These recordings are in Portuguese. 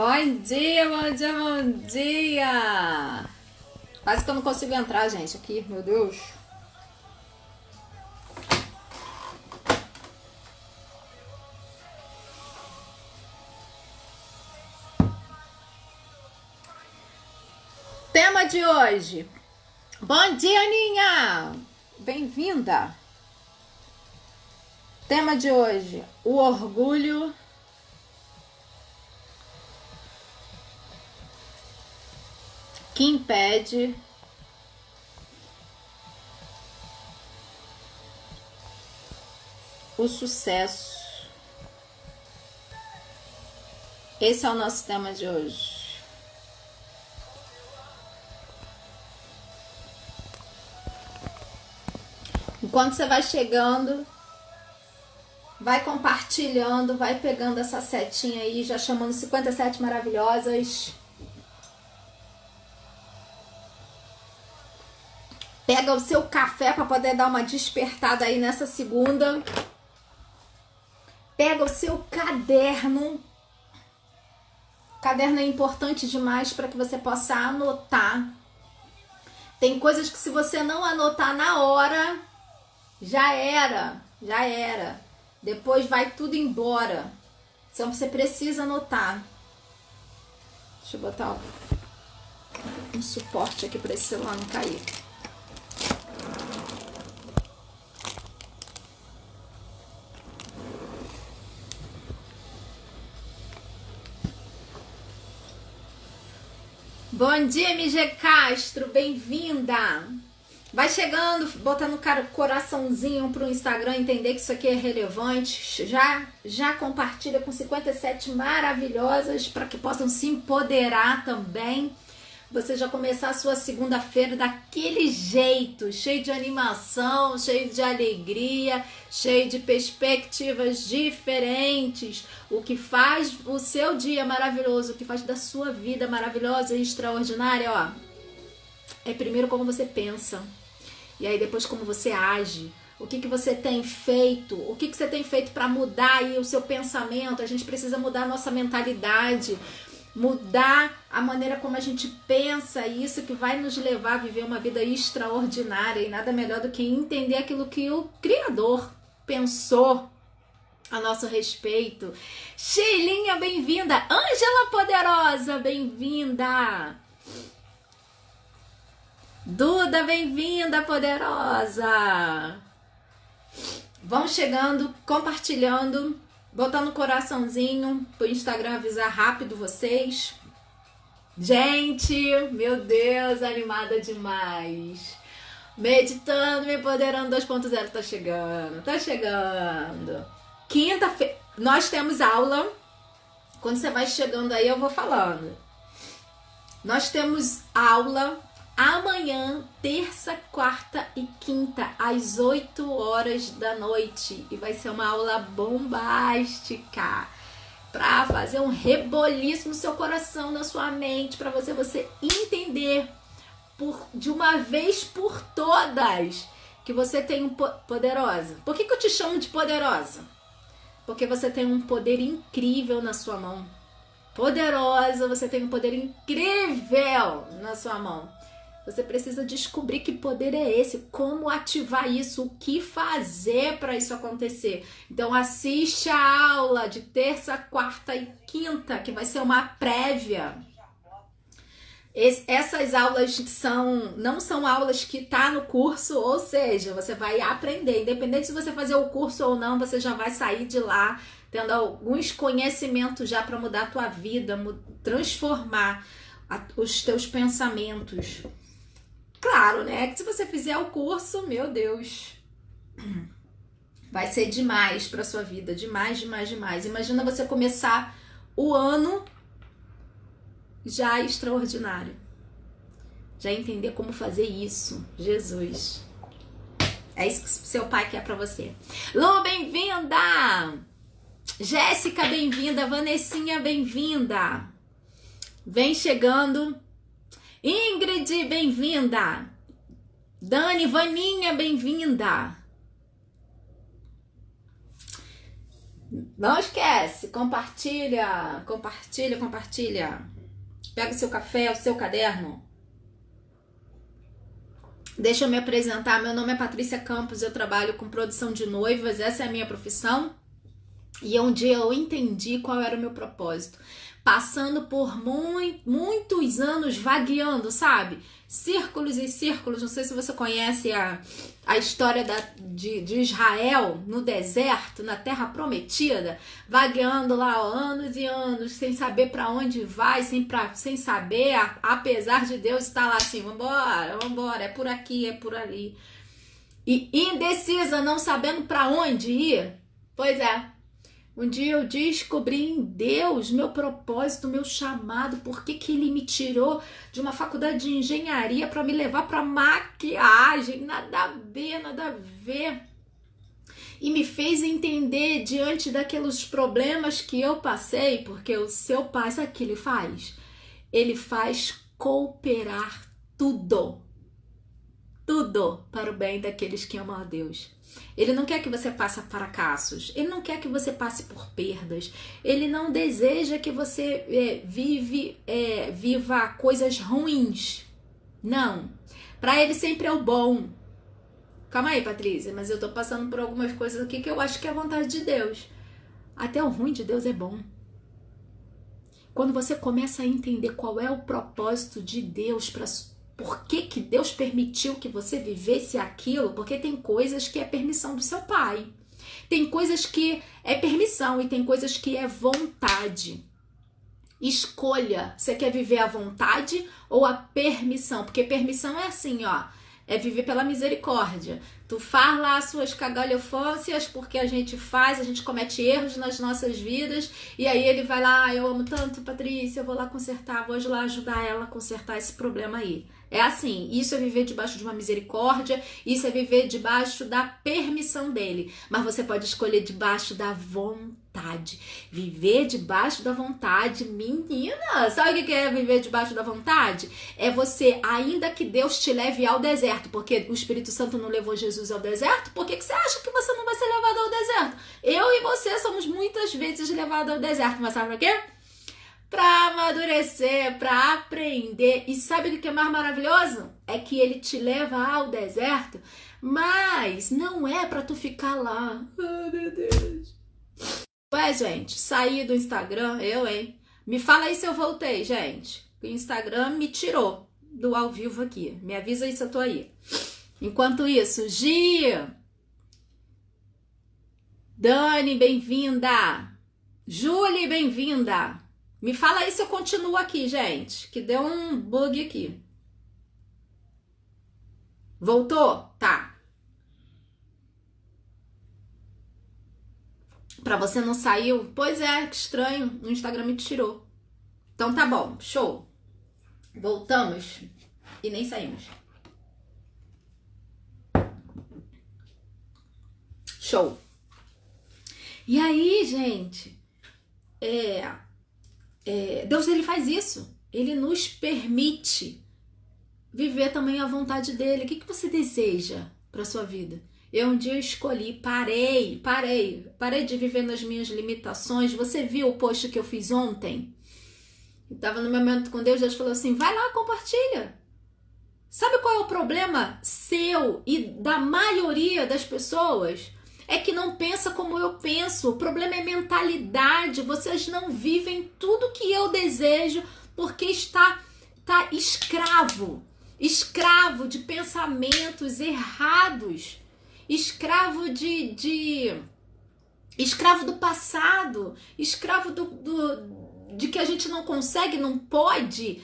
Bom dia, bom dia, bom dia! Quase que eu não consigo entrar, gente, aqui, meu Deus. Tema de hoje. Bom dia, Aninha! Bem-vinda! Tema de hoje, o orgulho que impede o sucesso. Esse é o nosso tema de hoje. Enquanto você vai chegando, vai compartilhando, vai pegando essa setinha aí, já chamando 57 maravilhosas. Pega o seu café para poder dar uma despertada aí nessa segunda. Pega o seu caderno. O caderno é importante demais para que você possa anotar. Tem coisas que se você não anotar na hora, já era. Depois vai tudo embora. Então você precisa anotar. Deixa eu botar um suporte aqui para esse celular não cair. Bom dia, MG Castro, bem-vinda! Vai chegando, botando coraçãozinho pro Instagram entender que isso aqui é relevante. Já compartilha com 57 maravilhosas para que possam se empoderar também. Você já começar a sua segunda-feira daquele jeito, cheio de animação, cheio de alegria, cheio de perspectivas diferentes. O que faz o seu dia maravilhoso, o que faz da sua vida maravilhosa e extraordinária, ó, é primeiro como você pensa. E aí depois como você age. O que você tem feito? O que você tem feito para mudar aí o seu pensamento? A gente precisa mudar a nossa mentalidade. Mudar a maneira como a gente pensa, isso que vai nos levar a viver uma vida extraordinária, e nada melhor do que entender aquilo que o Criador pensou a nosso respeito. Sheilinha, bem-vinda. Ângela Poderosa, bem-vinda. Duda, bem-vinda, poderosa. Vão chegando, compartilhando, botando coraçãozinho pro Instagram avisar rápido vocês. Gente, meu Deus, animada demais. Meditando, me empoderando 2.0 tá chegando. Quinta-feira, nós temos aula. Quando você vai chegando aí, eu vou falando. Nós temos aula amanhã, terça, quarta e quinta, às 8 horas da noite. E vai ser uma aula bombástica para fazer um reboliço no seu coração, na sua mente, para você entender de uma vez por todas que você tem poderosa. Por que eu te chamo de poderosa? Porque você tem um poder incrível na sua mão. Poderosa, você tem um poder incrível na sua mão. Você precisa descobrir que poder é esse, como ativar isso, o que fazer para isso acontecer. Então assiste a aula de terça, quarta e quinta, que vai ser uma prévia. Essas aulas não são aulas que tá no curso, ou seja, você vai aprender. Independente se você fazer o curso ou não, você já vai sair de lá tendo alguns conhecimentos já para mudar a tua vida, transformar os teus pensamentos. Claro, né? Que se você fizer o curso, meu Deus, vai ser demais para sua vida, demais. Imagina você começar o ano já extraordinário. Já entender como fazer isso. Jesus. É isso que seu pai quer para você. Lu, bem-vinda! Jéssica, bem-vinda! Vanessinha, bem-vinda! Vem chegando. Ingrid, bem-vinda! Dani, Vaninha, bem-vinda! Não esquece, compartilha, compartilha, compartilha. Pega o seu café, o seu caderno. Deixa eu me apresentar, meu nome é Patrícia Campos, eu trabalho com produção de noivas, essa é a minha profissão. E um dia eu entendi qual era o meu propósito. Passando por muitos anos vagueando, sabe? Círculos e círculos. Não sei se você conhece a história de Israel no deserto, na Terra Prometida, vagueando lá anos e anos, sem saber para onde vai, sem saber, apesar de Deus estar lá assim, vambora, é por aqui, é por ali. E indecisa, não sabendo para onde ir. Pois é. Um dia eu descobri em Deus meu propósito, meu chamado, por que Ele me tirou de uma faculdade de engenharia para me levar para maquiagem, nada a ver. E me fez entender diante daqueles problemas que eu passei, porque o seu pai, sabe o que ele faz? Ele faz cooperar tudo para o bem daqueles que amam a Deus. Ele não quer que você passe fracassos, ele não quer que você passe por perdas, ele não deseja que você viva coisas ruins. Não, para ele sempre é o bom. Calma aí, Patrícia, mas eu tô passando por algumas coisas aqui que eu acho que é a vontade de Deus. Até o ruim de Deus é bom. Quando você começa a entender qual é o propósito de Deus para por que Deus permitiu que você vivesse aquilo? Porque tem coisas que é permissão do seu pai. Tem coisas que é permissão e tem coisas que é vontade. Escolha, você quer viver a vontade ou a permissão? Porque permissão é assim, ó, é viver pela misericórdia. Tu faz lá as suas cagalhofâncias porque a gente comete erros nas nossas vidas e aí ele vai lá, eu amo tanto Patrícia, eu vou lá consertar, vou lá ajudar ela a consertar esse problema aí. É assim, isso é viver debaixo de uma misericórdia, isso é viver debaixo da permissão dele. Mas você pode escolher debaixo da vontade. Viver debaixo da vontade, menina, sabe o que é viver debaixo da vontade? É você, ainda que Deus te leve ao deserto, porque o Espírito Santo não levou Jesus ao deserto, por que você acha que você não vai ser levado ao deserto? Eu e você somos muitas vezes levados ao deserto, mas sabe por quê? Para amadurecer, para aprender. E sabe o que é mais maravilhoso? É que ele te leva ao deserto, mas não é para tu ficar lá. Ai, meu Deus. Ué, gente, saí do Instagram, hein? Me fala aí se eu voltei, gente. O Instagram me tirou do ao vivo aqui. Me avisa aí se eu tô aí. Enquanto isso, Gia, Dani, bem-vinda. Julie, bem-vinda. Me fala aí se eu continuo aqui, gente, que deu um bug aqui. Voltou? Tá. Pra você não saiu? Pois é, que estranho, o Instagram me tirou. Então tá bom, show. Voltamos e nem saímos. Show. E aí, gente, Deus, ele faz isso. Ele nos permite viver também a vontade dele. O que você deseja para sua vida? Eu um dia escolhi, parei de viver nas minhas limitações. Você viu o post que eu fiz ontem? Eu tava no momento com Deus, Deus falou assim, vai lá, compartilha. Sabe qual é o problema seu e da maioria das pessoas? É que não pensa como eu penso. O problema é mentalidade. Vocês não vivem tudo que eu desejo porque está escravo de pensamentos errados, escravo escravo do passado, escravo de que a gente não consegue, não pode,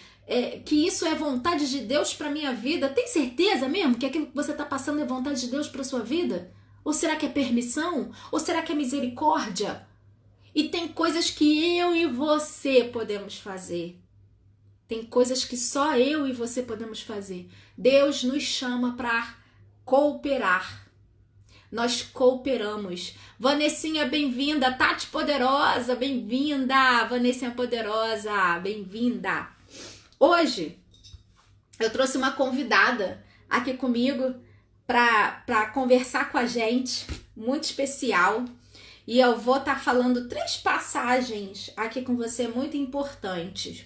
que isso é vontade de Deus para minha vida. Tem certeza mesmo que aquilo que você está passando é vontade de Deus para sua vida? Ou será que é permissão? Ou será que é misericórdia? E tem coisas que eu e você podemos fazer. Tem coisas que só eu e você podemos fazer. Deus nos chama para cooperar. Nós cooperamos. Vanessinha, bem-vinda. Tati Poderosa, bem-vinda. Vanessinha Poderosa, bem-vinda. Hoje, eu trouxe uma convidada aqui comigo para conversar com a gente, muito especial. E eu vou estar falando 3 passagens aqui com você muito importantes.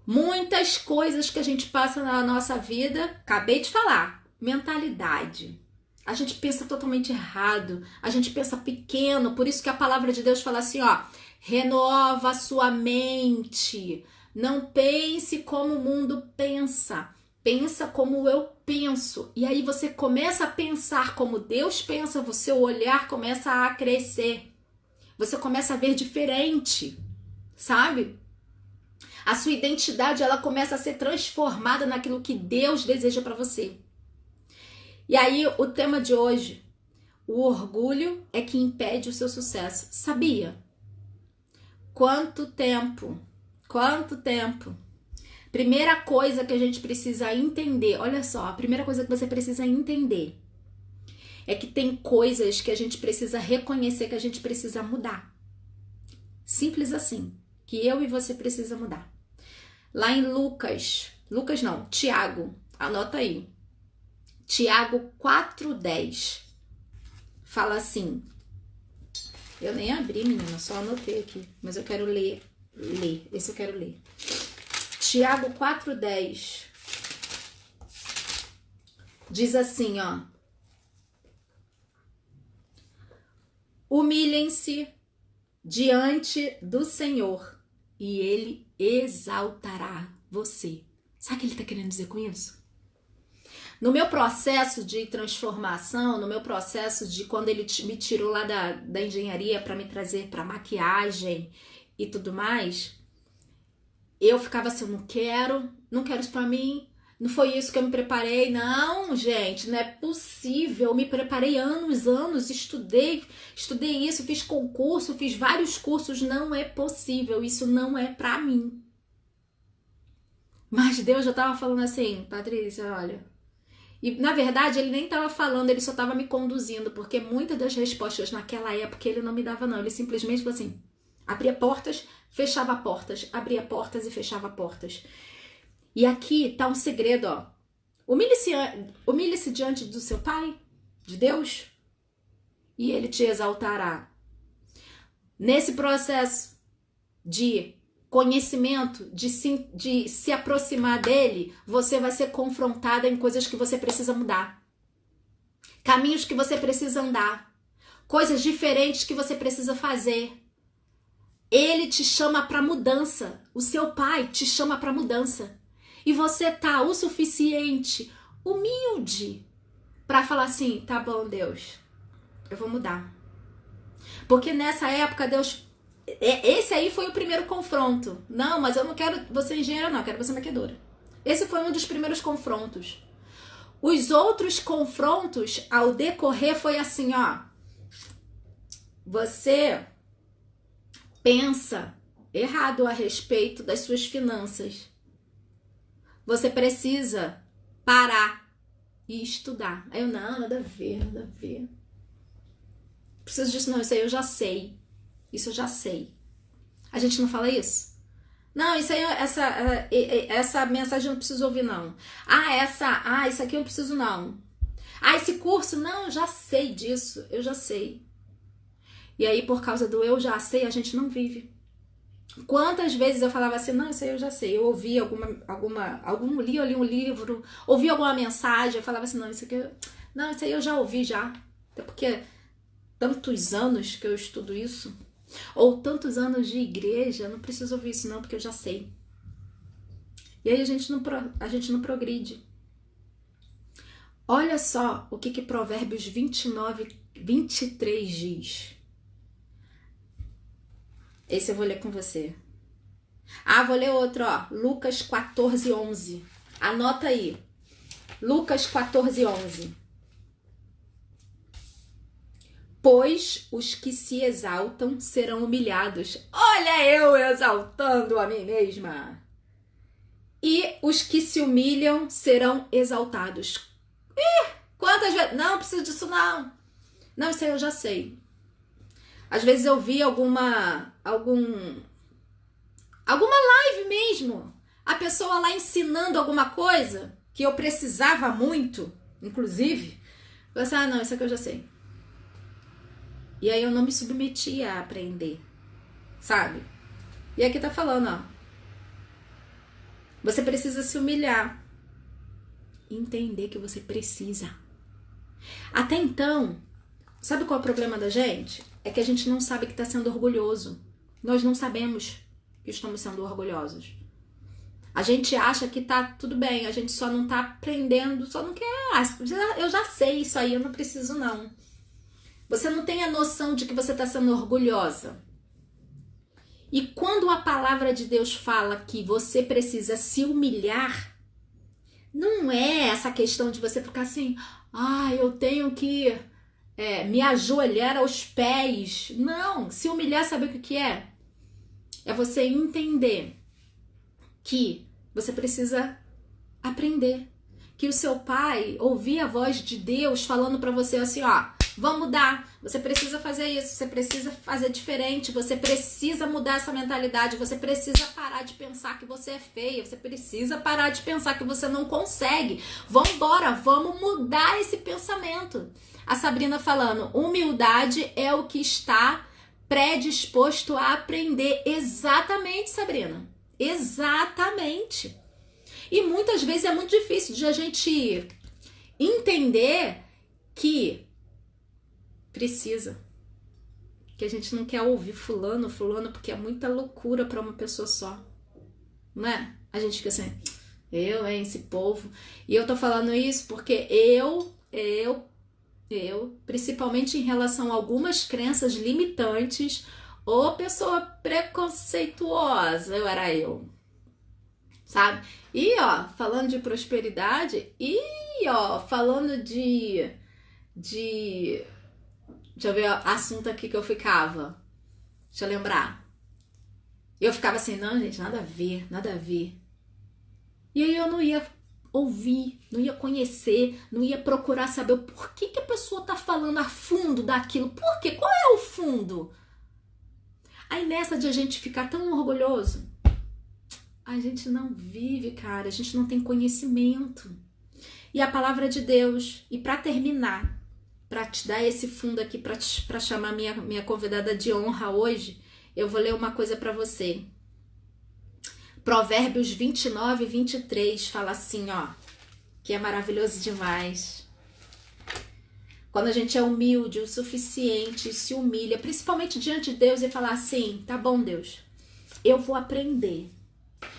Muitas coisas que a gente passa na nossa vida, acabei de falar, mentalidade. A gente pensa totalmente errado, a gente pensa pequeno, por isso que a palavra de Deus fala assim, ó, renova a sua mente, não pense como o mundo pensa, pensa como eu penso. E aí você começa a pensar como Deus pensa, o seu olhar começa a crescer, você começa a ver diferente, sabe? A sua identidade, ela começa a ser transformada naquilo que Deus deseja para você. E aí, o tema de hoje, o orgulho é que impede o seu sucesso. Sabia? Quanto tempo? Primeira coisa que a gente precisa entender, olha só, a primeira coisa que você precisa entender é que tem coisas que a gente precisa reconhecer, que a gente precisa mudar. Simples assim, que eu e você precisa mudar. Lá em Tiago, anota aí. Tiago 4:10 fala assim, eu nem abri, menina, só anotei aqui, mas eu quero ler, esse eu quero ler. Tiago 4:10 diz assim, ó, humilhem-se diante do Senhor e Ele exaltará você. Sabe o que ele está querendo dizer com isso? No meu processo de transformação, no meu processo de quando ele me tirou lá da engenharia para me trazer para maquiagem e tudo mais, eu ficava assim, não quero isso para mim, não foi isso que eu me preparei. Não, gente, não é possível. Eu me preparei anos, estudei isso, fiz concurso, fiz vários cursos, não é possível, isso não é para mim. Mas Deus já tava falando assim, Patrícia, olha. E na verdade ele nem estava falando, ele só estava me conduzindo, porque muitas das respostas naquela época ele não me dava não, ele simplesmente falou assim, abria portas, fechava portas, abria portas e fechava portas. E aqui tá um segredo, ó, humilhe-se diante do seu Pai, de Deus, e Ele te exaltará. Nesse processo de conhecimento, de se aproximar dele, você vai ser confrontada em coisas que você precisa mudar. Caminhos que você precisa andar. Coisas diferentes que você precisa fazer. Ele te chama para mudança. O seu pai te chama para mudança. E você tá o suficiente humilde para falar assim, tá bom, Deus, eu vou mudar. Porque nessa época Deus... Esse aí foi o primeiro confronto. Não, mas eu não quero você engenheira, não, eu quero você maquiadora. Esse foi um dos primeiros confrontos. Os outros confrontos, ao decorrer, foi assim, ó. Você pensa errado a respeito das suas finanças. Você precisa parar e estudar. Aí eu, não, nada a ver. Preciso disso, não, isso aí eu já sei. Isso eu já sei. A gente não fala isso? Não, isso aí, essa mensagem eu não preciso ouvir, não. Isso aqui eu não preciso, não. Esse curso, não, eu já sei disso, eu já sei. E aí, por causa do eu já sei, a gente não vive. Quantas vezes eu falava assim, não, isso aí eu já sei. Eu ouvi li um livro, ouvi alguma mensagem, eu falava assim, não, isso aí eu já ouvi já. Até porque tantos anos que eu estudo isso. Ou tantos anos de igreja, não preciso ouvir isso não, porque eu já sei. E aí a gente não progride. Olha só o que Provérbios 29:23 diz. Esse eu vou ler com você. Vou ler outro, ó. Lucas 14:11. Anota aí. Lucas 14:11. Pois os que se exaltam serão humilhados. Olha eu exaltando a mim mesma. E os que se humilham serão exaltados. Quantas vezes? Não, preciso disso não. Não, isso aí eu já sei. Às vezes eu vi alguma live mesmo. A pessoa lá ensinando alguma coisa que eu precisava muito, inclusive. Eu pensei, não, isso aqui eu já sei. E aí eu não me submetia a aprender, sabe? E aqui tá falando, ó. Você precisa se humilhar. Entender que você precisa. Até então, sabe qual é o problema da gente? É que a gente não sabe que está sendo orgulhoso. Nós não sabemos que estamos sendo orgulhosos. A gente acha que tá tudo bem, a gente só não tá aprendendo, só não quer. Eu já sei isso aí, eu não preciso não. Você não tem a noção de que você está sendo orgulhosa. E quando a palavra de Deus fala que você precisa se humilhar, não é essa questão de você ficar assim, eu tenho que me ajoelhar aos pés. Não, se humilhar, sabe o que é? É você entender que você precisa aprender. Que o seu pai ouvir a voz de Deus falando para você assim, vamos mudar, você precisa fazer isso, você precisa fazer diferente, você precisa mudar essa mentalidade, você precisa parar de pensar que você é feia, você precisa parar de pensar que você não consegue. Vamos embora, vamos mudar esse pensamento. A Sabrina falando, humildade é o que está predisposto a aprender. Exatamente, Sabrina. Exatamente. E muitas vezes é muito difícil de a gente entender que precisa. Que a gente não quer ouvir fulano, porque é muita loucura para uma pessoa só. Não é? A gente fica assim, esse povo. E eu tô falando isso porque eu, principalmente em relação a algumas crenças limitantes, ou pessoa preconceituosa, sabe? E falando de prosperidade, falando de deixa eu ver o assunto aqui que eu ficava. Deixa eu lembrar. Eu ficava assim, não, gente, nada a ver. E aí eu não ia ouvir, não ia conhecer, não ia procurar saber o porquê que a pessoa tá falando a fundo daquilo. Por quê? Qual é o fundo? Aí nessa de a gente ficar tão orgulhoso, a gente não vive, cara, a gente não tem conhecimento. E a palavra de Deus, e para terminar, para te dar esse fundo aqui, para chamar minha convidada de honra hoje, eu vou ler uma coisa para você. Provérbios 29 e 23 fala assim, que é maravilhoso demais. Quando a gente é humilde o suficiente, se humilha, principalmente diante de Deus, e fala assim, tá bom, Deus, eu vou aprender.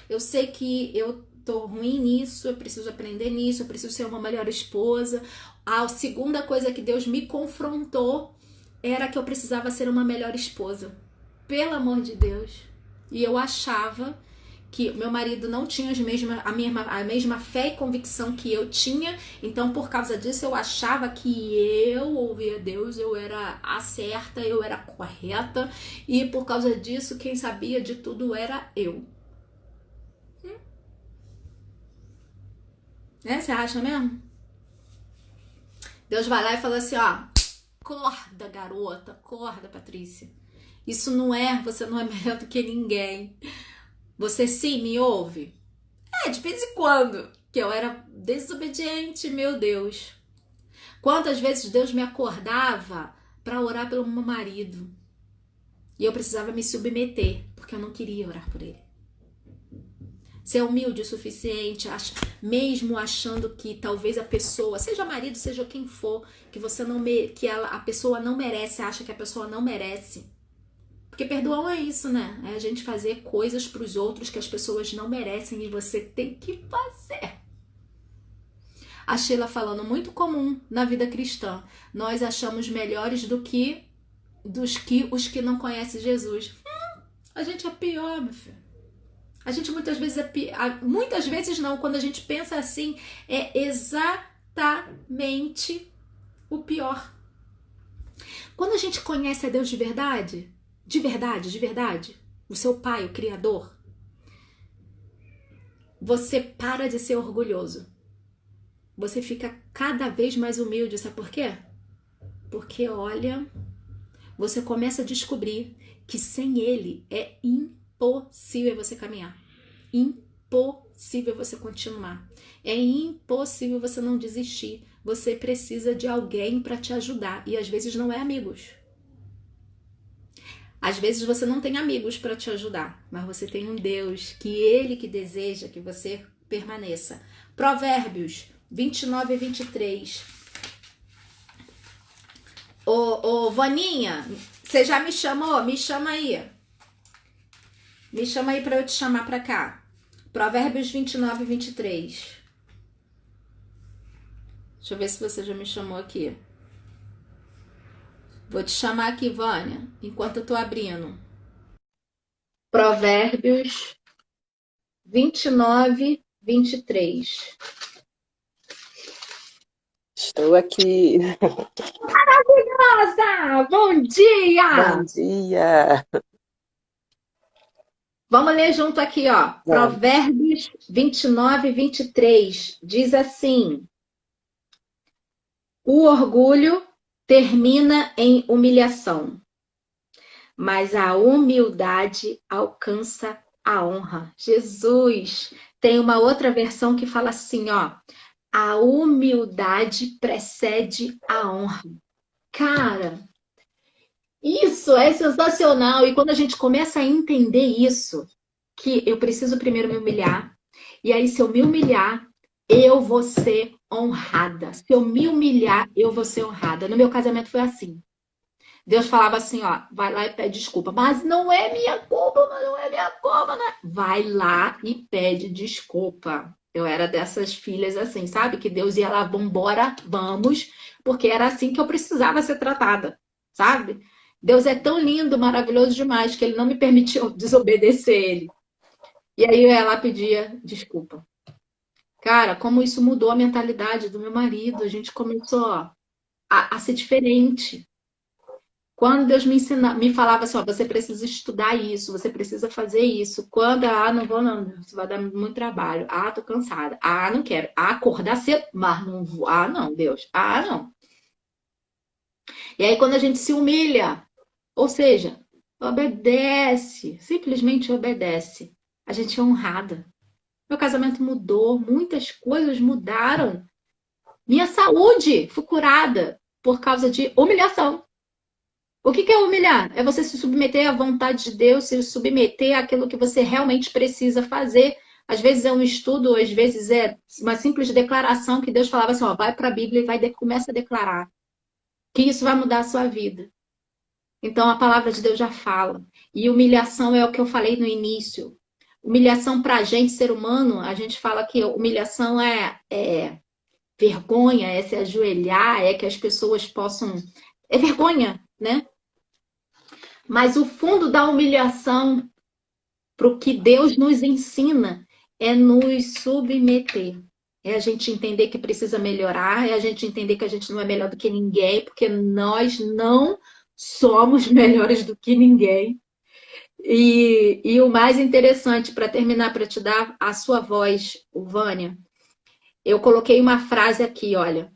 Eu sei que eu tô ruim nisso, eu preciso aprender nisso, eu preciso ser uma melhor esposa. A segunda coisa que Deus me confrontou era que eu precisava ser uma melhor esposa. Pelo amor de Deus. E eu achava que meu marido não tinha a mesma fé e convicção que eu tinha, então por causa disso eu achava que eu ouvia Deus, eu era a certa, eu era correta, e por causa disso quem sabia de tudo era eu. Você acha mesmo? Deus vai lá e fala assim, acorda, garota, acorda, Patrícia. Isso você não é melhor do que ninguém. Você sim me ouve? De vez em quando, que eu era desobediente, meu Deus. Quantas vezes Deus me acordava para orar pelo meu marido. E eu precisava me submeter, porque eu não queria orar por ele. Ser humilde o suficiente, mesmo achando que talvez a pessoa, seja marido, seja quem for, a pessoa não merece, acha que a pessoa não merece. Porque perdoão é isso, né? É a gente fazer coisas para os outros que as pessoas não merecem e você tem que fazer. A Sheila falando, muito comum na vida cristã. Nós achamos melhores os que não conhecem Jesus. A gente é pior, meu filho. A gente muitas vezes muitas vezes não, quando a gente pensa assim, é exatamente o pior. Quando a gente conhece a Deus de verdade, o seu Pai, o Criador, você para de ser orgulhoso. Você fica cada vez mais humilde, sabe por quê? Porque, olha, você começa a descobrir que sem Ele é impossível você caminhar. Impossível você continuar. É impossível você não desistir. Você precisa de alguém para te ajudar. E às vezes não é amigos. Às vezes você não tem amigos para te ajudar, mas você tem um Deus que Ele que deseja que você permaneça. Provérbios 29 e 23. Ô, Vaninha, você já me chamou? Me chama aí. Me chama aí para eu te chamar para cá. Provérbios 29 e 23. Deixa eu ver se você já me chamou aqui. Vou te chamar aqui, Vânia, enquanto eu tô abrindo. Provérbios 29, 23. Estou aqui. Rosa, bom dia! Bom dia. Vamos ler junto aqui, ó. Vamos. Provérbios 29, 23. Diz assim: o orgulho termina em humilhação, mas a humildade alcança a honra. Jesus! Tem uma outra versão que fala assim, ó. A humildade precede a honra. Cara, isso é sensacional. E quando a gente começa a entender isso, que eu preciso primeiro me humilhar, e aí se eu me humilhar, eu vou ser honrada. Se eu me humilhar, eu vou ser honrada. No meu casamento foi assim. Deus falava assim, ó, vai lá e pede desculpa. Mas não é minha culpa, mas não é minha culpa, né? Vai lá e pede desculpa. Eu era dessas filhas assim, sabe? Que Deus ia lá, vambora, vamos, porque era assim que eu precisava ser tratada, sabe? Deus é tão lindo, maravilhoso demais, que ele não me permitiu desobedecer ele. E aí eu ia lá pedia desculpa. Cara, como isso mudou a mentalidade do meu marido. A gente começou ó, a ser diferente. Quando Deus me falava assim, ó, você precisa estudar isso, você precisa fazer isso. Quando, não vou não, isso vai dar muito trabalho. Tô cansada. Não quero. Acordar cedo, mas não vou. Não, Deus. Não. E aí quando a gente se humilha, ou seja, obedece, simplesmente obedece, a gente é honrada. Meu casamento mudou, muitas coisas mudaram. Minha saúde foi curada por causa de humilhação. O que é humilhar? É você se submeter à vontade de Deus, se submeter àquilo que você realmente precisa fazer. Às vezes é um estudo, às vezes é uma simples declaração que Deus falava assim, ó, vai para a Bíblia e começa a declarar que isso vai mudar a sua vida. Então a palavra de Deus já fala. E humilhação é o que eu falei no início. Humilhação para a gente, ser humano, a gente fala que humilhação é vergonha, é se ajoelhar, é que as pessoas possam... É vergonha, né? Mas o fundo da humilhação para o que Deus nos ensina é nos submeter. É a gente entender que precisa melhorar, é a gente entender que a gente não é melhor do que ninguém, porque nós não somos melhores do que ninguém. E o mais interessante, para terminar, para te dar a sua voz, Vânia, eu coloquei uma frase aqui, olha.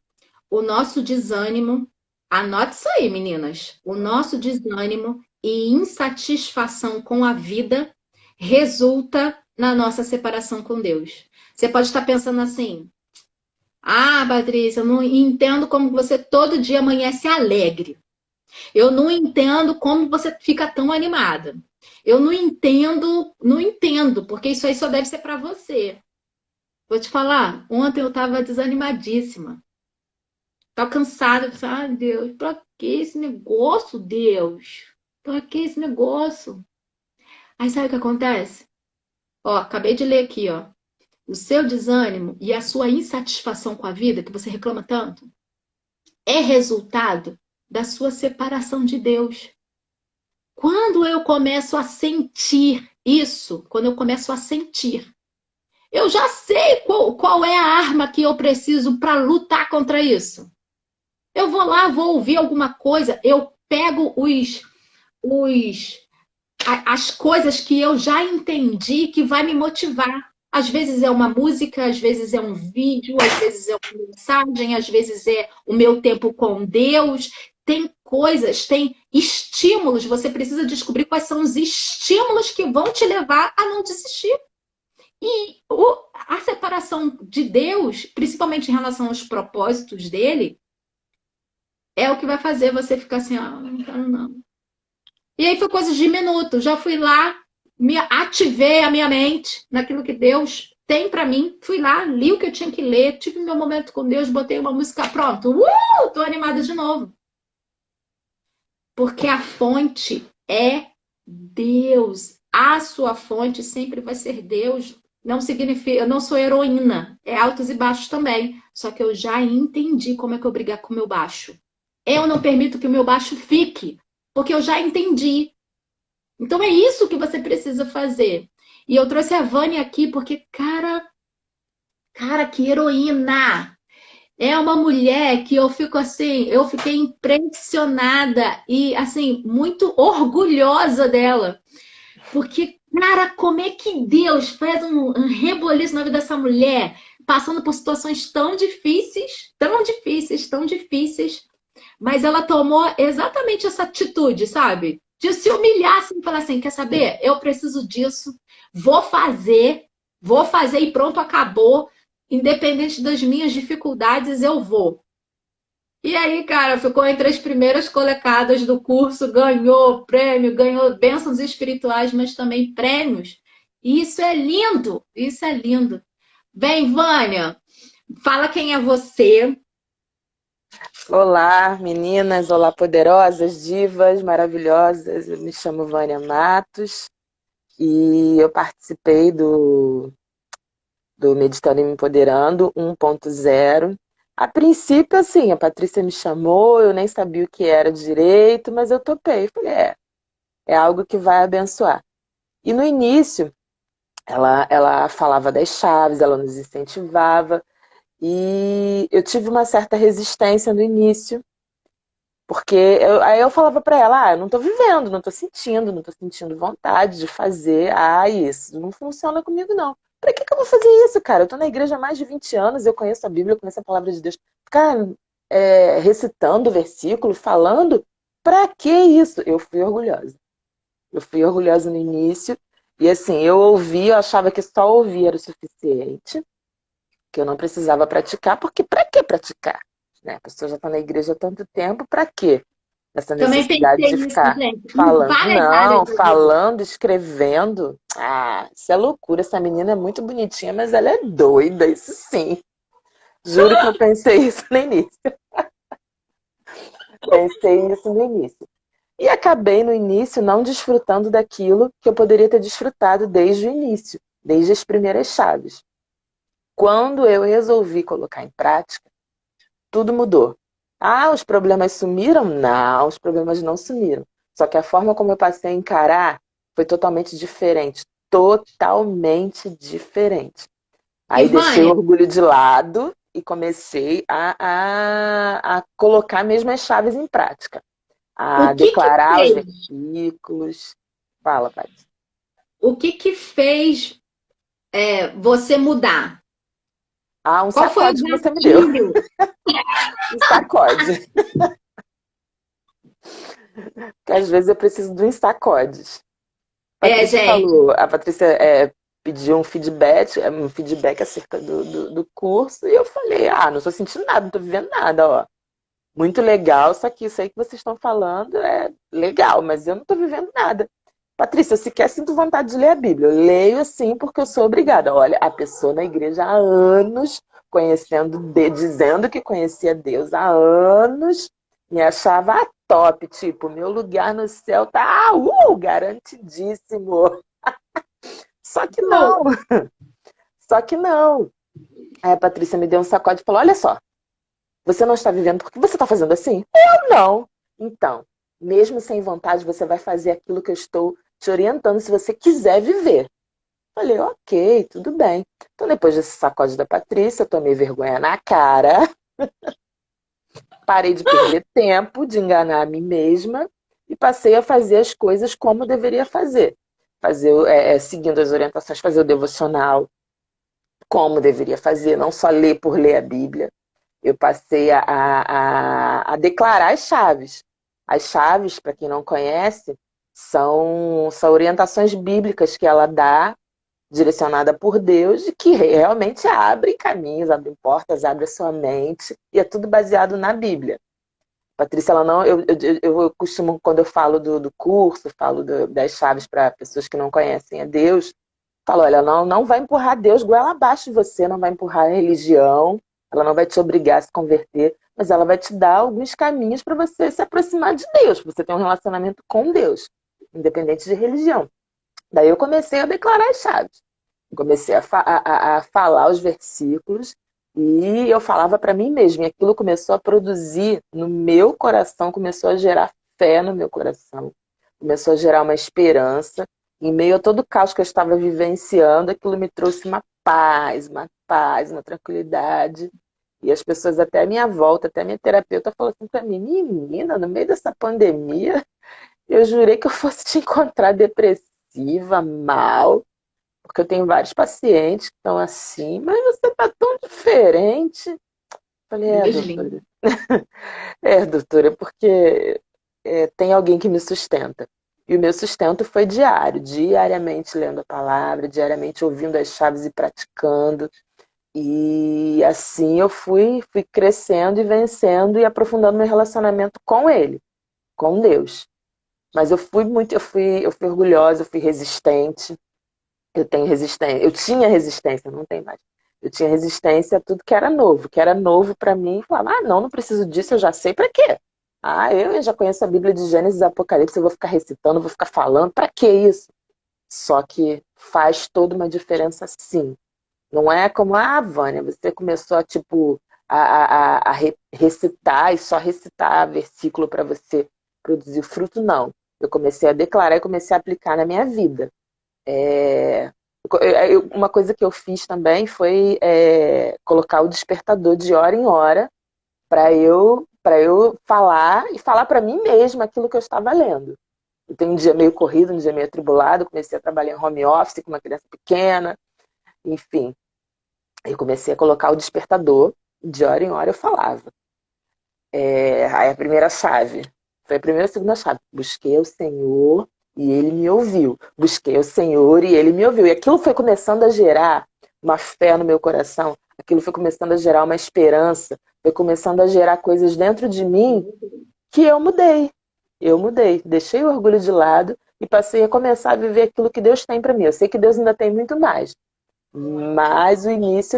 O nosso desânimo, anote isso aí, meninas. O nosso desânimo e insatisfação com a vida resulta na nossa separação com Deus. Você pode estar pensando assim: Patrícia, eu não entendo como você todo dia amanhece alegre. Eu não entendo como você fica tão animada. Eu não entendo, porque isso aí só deve ser para você. Vou te falar, ontem eu estava desanimadíssima. Tá cansada, Deus, pra que esse negócio, Deus? Pra que esse negócio? Aí sabe o que acontece? Ó, acabei de ler aqui, ó. O seu desânimo e a sua insatisfação com a vida, que você reclama tanto, é resultado da sua separação de Deus. Quando eu começo a sentir isso, quando eu começo a sentir, eu já sei qual é a arma que eu preciso para lutar contra isso. Eu vou lá, vou ouvir alguma coisa, eu pego as coisas que eu já entendi que vai me motivar. Às vezes é uma música, às vezes é um vídeo, às vezes é uma mensagem, às vezes é o meu tempo com Deus. Tem coisas, tem estímulos. Você precisa descobrir quais são os estímulos que vão te levar a não desistir. E a separação de Deus, principalmente em relação aos propósitos dele, é o que vai fazer você ficar assim, não quero não. E aí foi coisa de minutos. Já fui lá, me ativei a minha mente naquilo que Deus tem para mim. Fui lá, li o que eu tinha que ler, tive meu momento com Deus, botei uma música, pronto. Tô animada de novo. Porque a fonte é Deus. A sua fonte sempre vai ser Deus. Não significa, eu não sou heroína, é altos e baixos também. Só que eu já entendi como é que eu brigar com o meu baixo. Eu não permito que o meu baixo fique, porque eu já entendi. Então é isso que você precisa fazer. E eu trouxe a Vânia aqui porque, cara, que heroína! É uma mulher que eu fico assim, eu fiquei impressionada e assim, muito orgulhosa dela. Porque, cara, como é que Deus faz um reboliço na vida dessa mulher, passando por situações tão difíceis, tão difíceis, tão difíceis, mas ela tomou exatamente essa atitude, sabe? De se humilhar assim, e falar assim, quer saber? Eu preciso disso, vou fazer e pronto, acabou. Independente das minhas dificuldades, eu vou. E aí, cara, ficou entre as primeiras colocadas do curso, ganhou prêmio, ganhou bênçãos espirituais, mas também prêmios. E isso é lindo, isso é lindo. Bem, Vânia, fala quem é você. Olá, meninas, olá, poderosas, divas, maravilhosas. Eu me chamo Vânia Matos e eu participei do Meditando e Me Empoderando 1.0. A princípio, assim, a Patrícia me chamou, eu nem sabia o que era direito, mas eu topei. Falei, é algo que vai abençoar. E no início, ela falava das chaves, ela nos incentivava, e eu tive uma certa resistência no início, porque aí eu falava pra ela, eu não tô vivendo, não tô sentindo vontade de fazer, isso não funciona comigo não. Pra que eu vou fazer isso, cara? Eu tô na igreja há mais de 20 anos, eu conheço a Bíblia, eu conheço a palavra de Deus. Ficar recitando o versículo, falando, pra que isso? Eu fui orgulhosa. Eu fui orgulhosa no início, e assim, eu achava que só ouvir era o suficiente, que eu não precisava praticar, porque pra que praticar? Né? A pessoa já está na igreja há tanto tempo, pra quê? Essa Também necessidade pensei de nisso, ficar gente, em falando, várias áreas não, da vida. falando, escrevendo. Isso é loucura, essa menina é muito bonitinha, mas ela é doida, isso sim. Juro que eu pensei isso no início. Pensei isso no início. E acabei no início não desfrutando daquilo que eu poderia ter desfrutado desde o início, desde as primeiras chaves. Quando eu resolvi colocar em prática, tudo mudou. Os problemas sumiram? Não, os problemas não sumiram. Só que a forma como eu passei a encarar foi totalmente diferente. Totalmente diferente. E Aí deixei o Vânia, orgulho de lado e comecei a colocar mesmo as chaves em prática. A o que que declarar os fez? versículos. Fala, Paty. O que que fez você mudar? Um Qual foi o sacode que você me deu. gatilho? Um sacode. Que às vezes eu preciso de uns sacodes. Gente, A Patrícia pediu um feedback acerca do curso, e eu falei, não estou sentindo nada, não estou vivendo nada, ó. Muito legal, só que isso aí que vocês estão falando é legal, mas eu não estou vivendo nada. Patrícia, eu sequer sinto vontade de ler a Bíblia. Eu leio assim porque eu sou obrigada. Olha, a pessoa na igreja há anos, dizendo que conhecia Deus há anos, me achava a top, tipo, meu lugar no céu tá garantidíssimo. Só que não, só que não. Aí a Patrícia me deu um sacode e falou: olha só, você não está vivendo porque você está fazendo assim? Eu não. Então, mesmo sem vontade, você vai fazer aquilo que eu estou te orientando se você quiser viver. Falei, ok, tudo bem. Então, depois desse sacode da Patrícia, eu tomei vergonha na cara, parei de perder tempo, de enganar a mim mesma e passei a fazer as coisas como eu deveria fazer. Seguindo as orientações, fazer o devocional como deveria fazer, não só ler por ler a Bíblia. Eu passei a declarar as chaves. As chaves, para quem não conhece, são orientações bíblicas que ela dá, direcionada por Deus, e que realmente abrem caminhos, abrem portas, abrem a sua mente, e é tudo baseado na Bíblia. A Patrícia, ela não. Eu costumo, quando eu falo do curso, falo das chaves para pessoas que não conhecem a Deus, falo: olha, não vai empurrar Deus goela abaixo de você, não vai empurrar a religião, ela não vai te obrigar a se converter, mas ela vai te dar alguns caminhos para você se aproximar de Deus, para você ter um relacionamento com Deus, independente de religião. Daí eu comecei a declarar as chaves. Comecei a falar os versículos e eu falava para mim mesma. E aquilo começou a produzir no meu coração, começou a gerar fé no meu coração, começou a gerar uma esperança. Em meio a todo o caos que eu estava vivenciando, aquilo me trouxe uma tranquilidade. E as pessoas até à minha volta, até a minha terapeuta falou assim para mim: menina, no meio dessa pandemia, eu jurei que eu fosse te encontrar depressiva, mal, porque eu tenho vários pacientes que estão assim, mas você está tão diferente. Falei, Deus lindo. doutora. Doutora, porque tem alguém que me sustenta. E o meu sustento foi diário, diariamente lendo a palavra, diariamente ouvindo as chaves e praticando. E assim eu fui crescendo e vencendo e aprofundando meu relacionamento com ele, com Deus. Mas eu fui orgulhosa, eu fui resistente. Eu tenho resistência, eu tinha resistência, não tem mais. Eu tinha resistência a tudo que era novo para mim, e falava: ah, não preciso disso, eu já sei para quê. Ah, eu já conheço a Bíblia de Gênesis e Apocalipse, eu vou ficar recitando, vou ficar falando, para que isso? Só que faz toda uma diferença, sim. Não é como, Vânia, você começou a, tipo, recitar e só recitar versículo para você produzir fruto, não. Eu comecei a declarar e comecei a aplicar na minha vida. Uma coisa que eu fiz também foi colocar o despertador de hora em hora para eu falar e falar para mim mesma aquilo que eu estava lendo. Eu tenho um dia meio corrido, um dia meio atribulado, comecei a trabalhar em home office com uma criança pequena, enfim. Eu comecei a colocar o despertador, de hora em hora eu falava. Aí a primeira chave, foi a primeira e a segunda chave. Busquei o Senhor e Ele me ouviu. Busquei o Senhor e Ele me ouviu. E aquilo foi começando a gerar uma fé no meu coração. Aquilo foi começando a gerar uma esperança. Foi começando a gerar coisas dentro de mim que eu mudei. Eu mudei. Deixei o orgulho de lado e passei a começar a viver aquilo que Deus tem para mim. Eu sei que Deus ainda tem muito mais. Mas o início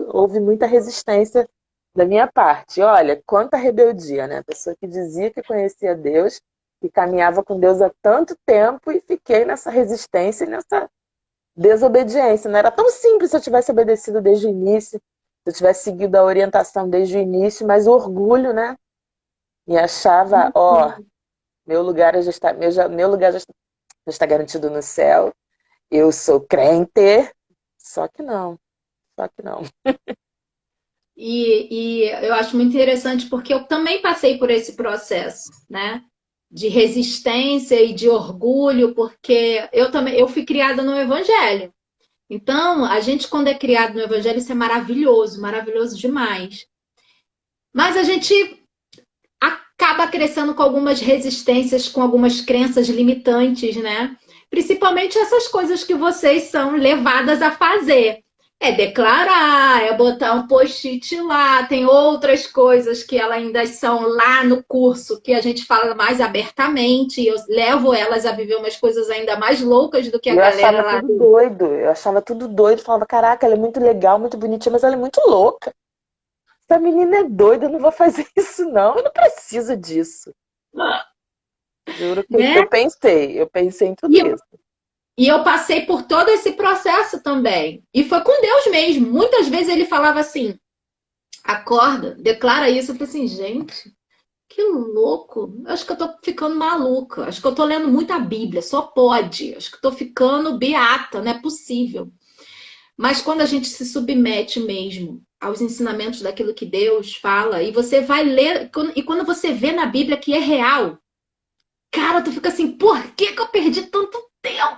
houve muita resistência da minha parte. Olha, quanta rebeldia, né? A pessoa que dizia que conhecia Deus e caminhava com Deus há tanto tempo e fiquei nessa resistência e nessa desobediência. Não era tão simples se eu tivesse obedecido desde o início, se eu tivesse seguido a orientação desde o início, mas o orgulho, né? Me achava, meu lugar já está, meu lugar já está garantido no céu. Eu sou crente, só que não. E eu acho muito interessante porque eu também passei por esse processo, né? De resistência e de orgulho, porque eu fui criada no Evangelho. Então, a gente, quando é criado no Evangelho, isso é maravilhoso, maravilhoso demais. Mas a gente acaba crescendo com algumas resistências, com algumas crenças limitantes, né? Principalmente essas coisas que vocês são levadas a fazer. É declarar, é botar um post-it lá, tem outras coisas que elas ainda são lá no curso, que a gente fala mais abertamente, e eu levo elas a viver umas coisas ainda mais loucas do que a Eu galera achava lá. tudo doido. Eu achava tudo doido. Falava, caraca, ela é muito legal, muito bonitinha, mas ela é muito louca. Essa menina é doida, eu não vou fazer isso, não. Eu não preciso disso. Juro que Né? eu pensei em tudo E isso. E eu passei por todo esse processo também. E foi com Deus mesmo. Muitas vezes ele falava assim: acorda, declara isso. Eu falei assim, gente, que louco. Acho que eu tô ficando maluca. Acho que eu tô lendo muita Bíblia. Só pode. Acho que eu tô ficando beata. Não é possível. Mas quando a gente se submete mesmo aos ensinamentos daquilo que Deus fala, e você vai ler, e quando você vê na Bíblia que é real, cara, tu fica assim, por que que eu perdi tanto tempo?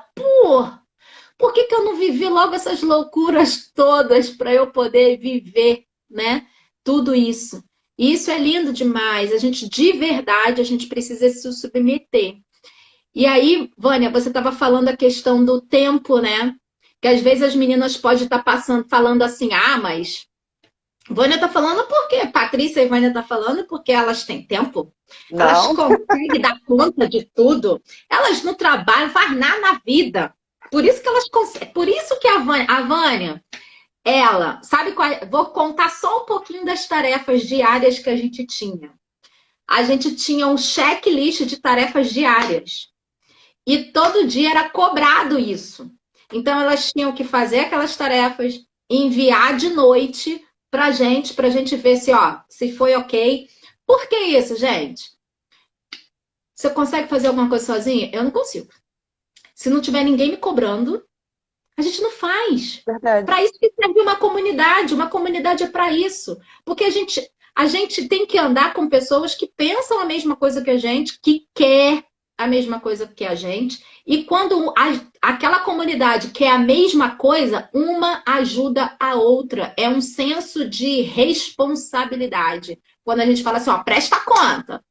Por que que eu não vivi logo essas loucuras todas para eu poder viver, né? Tudo isso. E isso é lindo demais. A gente, de verdade, a gente precisa se submeter. E aí, Vânia, você estava falando a questão do tempo, né? Que às vezes as meninas podem estar passando, falando assim, mas Vânia tá falando por quê? Patrícia e Vânia tá falando porque elas têm tempo. Elas Não, conseguem dar conta de tudo. Elas não trabalham, faz nada na vida. Por isso que elas conseguem. Por isso que a Vânia, ela, sabe qual é? Vou contar só um pouquinho das tarefas diárias que a gente tinha. A gente tinha um checklist de tarefas diárias. E todo dia era cobrado isso. Então elas tinham que fazer aquelas tarefas, enviar de noite pra gente ver se, ó, se foi ok. Por que isso, gente? Você consegue fazer alguma coisa sozinha? Eu não consigo. Se não tiver ninguém me cobrando, a gente não faz. verdade. Para isso que serve uma comunidade. Uma comunidade é para isso. Porque a gente tem que andar com pessoas que pensam a mesma coisa que a gente, que quer a mesma coisa que a gente. E quando aquela comunidade quer a mesma coisa, uma ajuda a outra. É um senso de responsabilidade. Quando a gente fala assim, ó, presta conta.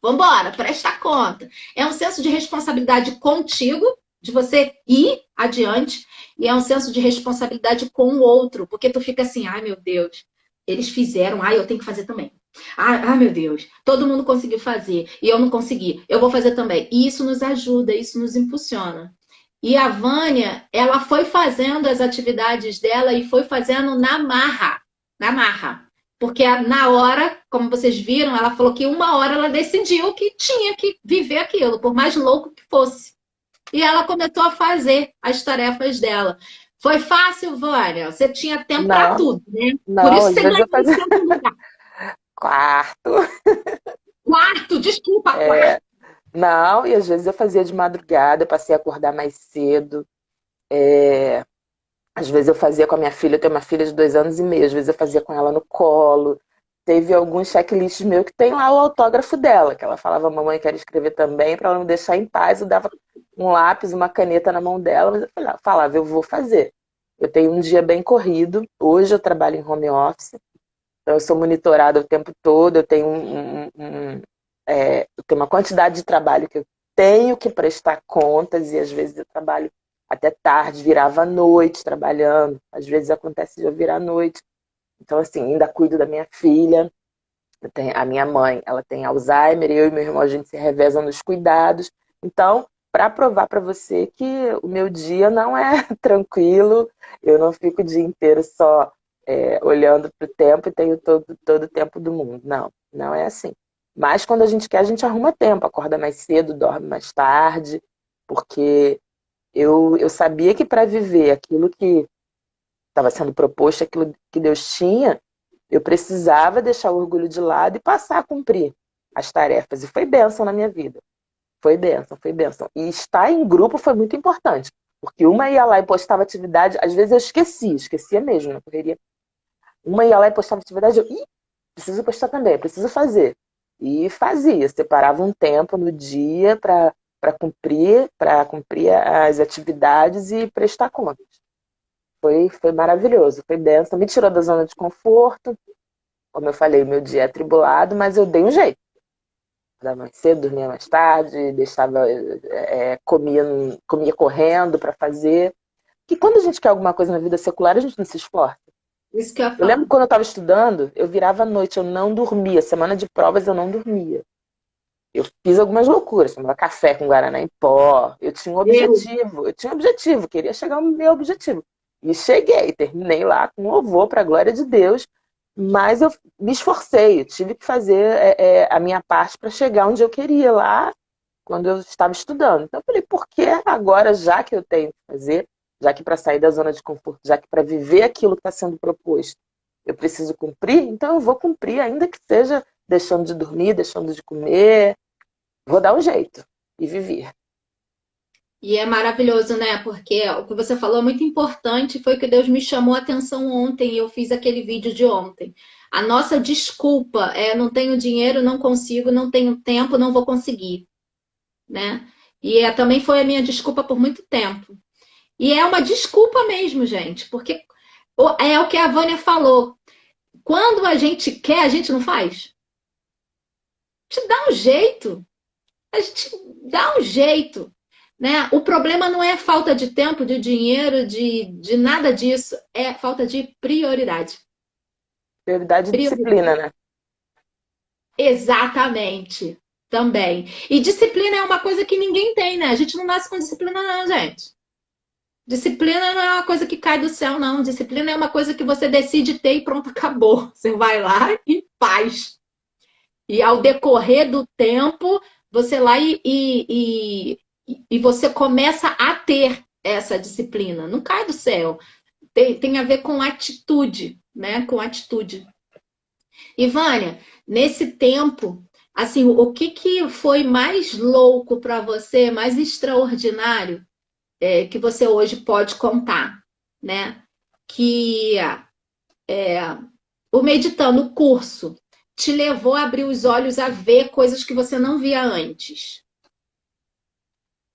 Vambora, presta conta. É um senso de responsabilidade contigo, de você ir adiante, e é um senso de responsabilidade com o outro, porque tu fica assim, ai meu Deus, eles fizeram, ai eu tenho que fazer também. Ai meu Deus, todo mundo conseguiu fazer e eu não consegui, eu vou fazer também. E isso nos ajuda, isso nos impulsiona. E a Vânia, ela foi fazendo as atividades dela e foi fazendo na marra, na marra. Porque na hora, como vocês viram, ela falou que uma hora ela decidiu que tinha que viver aquilo, por mais louco que fosse. E ela começou a fazer as tarefas dela. Foi fácil, Vânia? Você tinha tempo para Não, tudo, né? Por não, isso às você vezes ganhou eu em fazia segundo lugar. quarto. Quarto, desculpa, quarto. É, não, e às vezes eu fazia de madrugada, eu passei a acordar mais cedo. É, às vezes eu fazia com a minha filha, eu tenho uma filha de 2 anos e meio, às vezes eu fazia com ela no colo. Teve alguns checklists meus que tem lá o autógrafo dela, que ela falava, mamãe, quero escrever também, para ela me deixar em paz. Eu dava um lápis, uma caneta na mão dela, mas eu falava, eu vou fazer. Eu tenho um dia bem corrido, hoje eu trabalho em home office, então eu sou monitorada o tempo todo, eu tenho eu tenho uma quantidade de trabalho que eu tenho que prestar contas, e às vezes eu trabalho até tarde, virava à noite trabalhando, às vezes acontece de eu virar à noite. Então, assim, ainda cuido da minha filha, a minha mãe, ela tem Alzheimer, eu e meu irmão, a gente se revezam nos cuidados. Então, para provar para você que o meu dia não é tranquilo, eu não fico o dia inteiro só olhando para o tempo e tenho todo o tempo do mundo. Não, não é assim. Mas quando a gente quer, a gente arruma tempo, acorda mais cedo, dorme mais tarde, porque eu sabia que para viver aquilo que estava sendo proposto, aquilo que Deus tinha, eu precisava deixar o orgulho de lado e passar a cumprir as tarefas. E foi bênção na minha vida. Foi bênção, foi bênção. E estar em grupo foi muito importante. Porque uma ia lá e postava atividade, às vezes eu esquecia mesmo na correria. Uma ia lá e postava atividade, preciso postar também, preciso fazer. E fazia, separava um tempo no dia para cumprir as atividades e prestar contas. Foi maravilhoso, foi bênção. Me tirou da zona de conforto. Como eu falei, meu dia é atribulado, mas eu dei um jeito. Acordava mais cedo, dormia mais tarde, comia correndo para fazer. Que quando a gente quer alguma coisa na vida secular, a gente não se esforça. Isso que eu ia Eu lembro falar. quando eu estava estudando, eu virava à noite, eu não dormia. Semana de provas eu não dormia. Eu fiz algumas loucuras, tomava café com guaraná em pó. Eu, Eu tinha um objetivo, queria chegar ao meu objetivo. E cheguei, terminei lá com louvor para a glória de Deus, mas eu me esforcei, eu tive que fazer a minha parte para chegar onde eu queria lá quando eu estava estudando. Então eu falei, por que agora, já que eu tenho que fazer, já que para sair da zona de conforto, já que para viver aquilo que está sendo proposto, eu preciso cumprir, então eu vou cumprir, ainda que seja deixando de dormir, deixando de comer, vou dar um jeito e viver. E é maravilhoso, né? Porque o que você falou é muito importante, foi que Deus me chamou a atenção ontem e eu fiz aquele vídeo de ontem. A nossa desculpa é não tenho dinheiro, não consigo, não tenho tempo, não vou conseguir, né? E também foi a minha desculpa por muito tempo. E é uma desculpa mesmo, gente, porque é o que a Vânia falou. Quando a gente quer, a gente não faz. A gente dá um jeito. A gente dá um jeito. Né? O problema não é falta de tempo, de dinheiro, de nada disso, é falta de prioridade. Prioridade e disciplina, né? Exatamente. Também. E disciplina é uma coisa que ninguém tem, né? A gente não nasce com disciplina, não, gente. Disciplina não é uma coisa que cai do céu, não. Disciplina é uma coisa que você decide ter e pronto, acabou. Você vai lá e faz. E ao decorrer do tempo, você lá e você começa a ter essa disciplina. Não cai do céu. Tem a ver com atitude, né? Com atitude. E Vânia, nesse tempo, assim, o que que foi mais louco para você, mais extraordinário, que você hoje pode contar, né? Que o Meditando, o curso, te levou a abrir os olhos a ver coisas que você não via antes.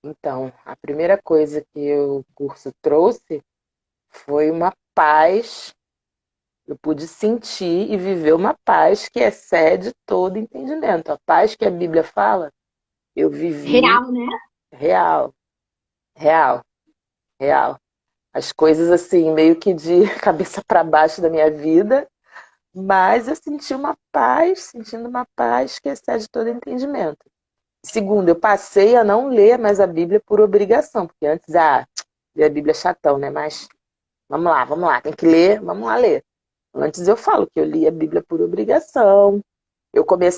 Então, a primeira coisa que o curso trouxe foi uma paz. Eu pude sentir e viver uma paz que excede todo entendimento. A paz que a Bíblia fala, eu vivi Real, né? real, real, real. As coisas assim, meio que de cabeça para baixo da minha vida, mas eu senti uma paz, sentindo uma paz que excede todo entendimento. Segundo, eu passei a não ler mais a Bíblia por obrigação, porque antes, ler a Bíblia é chatão, né? Mas vamos lá, tem que ler, vamos lá ler. Antes eu falo que eu lia a Bíblia por obrigação. Eu Também.